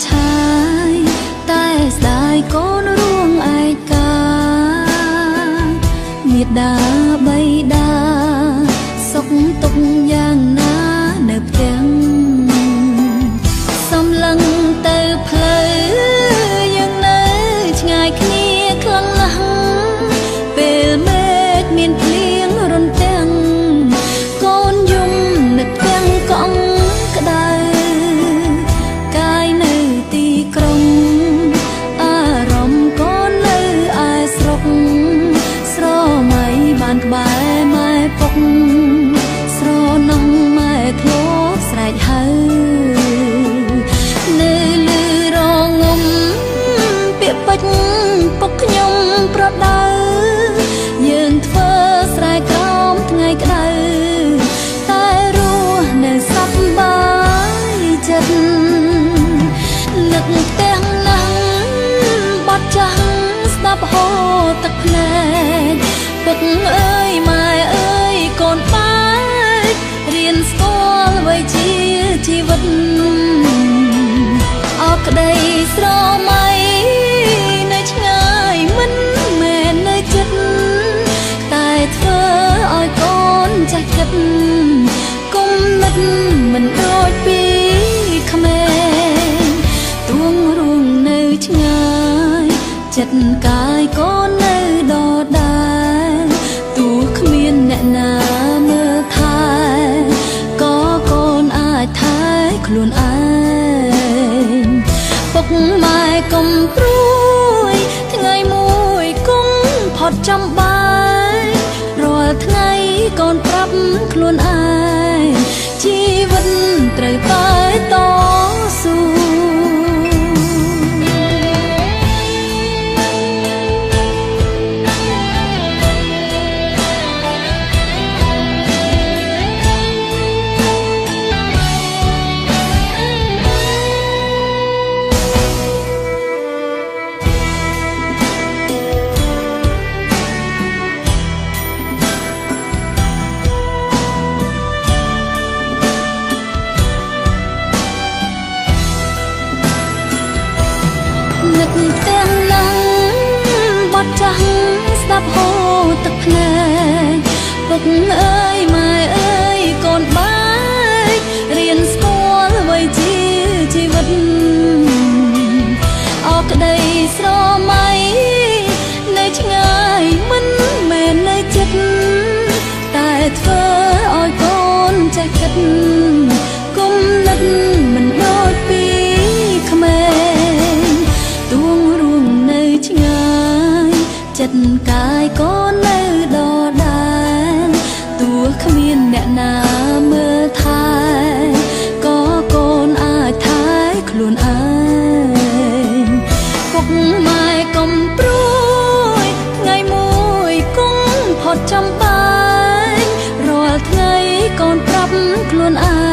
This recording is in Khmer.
ឆាយតែស្ដាយកូនរួងឯកាមេដាបៃតាសុខទុក្ខយ៉ាងណានៅផ្ទះសំឡឹងទៅផ្លូវយើងនៅឆ្ងាយគ្នាខ្លាំងណាស់ពេលមេឃមានភ្លៀងរន្ទាំងកូនយំនឹកទាំងកង់ក្តៅកាយនៅទីក្រុងអារម្មណ៍កូននៅឯស្រុកស្រមៃបានក្បែរម៉ែពុកស្រណងម៉ែធ្លាប់ស្រែកហៅនៅលើរងំពាក្យពេចន៍ពុកខ្ញុំប្រដៅយើងធ្វើស្រែក្រោមថ្ងៃក្តៅតែរស់នៅសប្បាយចិត្តនឹកទាំងណាស់បាត់ចាស់ស្ដាប់ហូរទឹកភ្នែកពុកអើយម៉ែអើយកូនបែករៀនស្គាល់អ្វីជាជីវិតអរក្តីស្រមៃនៅឆ្ងាយមិនមែននៅជិតតែធ្វើឲ្យកូនចេះគិតគុំនិតមិនដូចពីក្មេងទួងរួងនៅឆ្ងាយចិត្តកាយកូននៅដដែលទោះគ្មានអ្នកណាមើលថែក៏កូនអាចថែខ្លួនឯងពុកម៉ែកុំព្រួយថ្ងៃមួយគង់ផុតចំបាយរាល់ថ្ងៃកូនប្រាប់ខ្លួនឯងជីវិតត្រូវតែតស៊ូនឹកទាំងណាស់បាត់ចាស់ស្ដាប់ហូរទឹកភ្នែកពុកអើយម៉ែអើយកូនបែករៀនស្គាល់អ្វីជាជីវិតអរក្តីស្រមៃនៅឆ្ងាយមិនមែននៅជិតតែធ្វើឲ្យកូនចេះគិតគុំនិតមិនដូចពីក្មេងទួងរួងនៅឆ្ងាយចិត្តកាយកូននៅដដែលទោះគ្មានអ្នកណាមើលថែក៏កូនអាចថែខ្លួនឯងពុកម៉ែកុំព្រួយថ្ងៃមួយគង់ផុតចំបាយរាល់ថ្ងៃកូនប្រាប់ខ្លួនឯង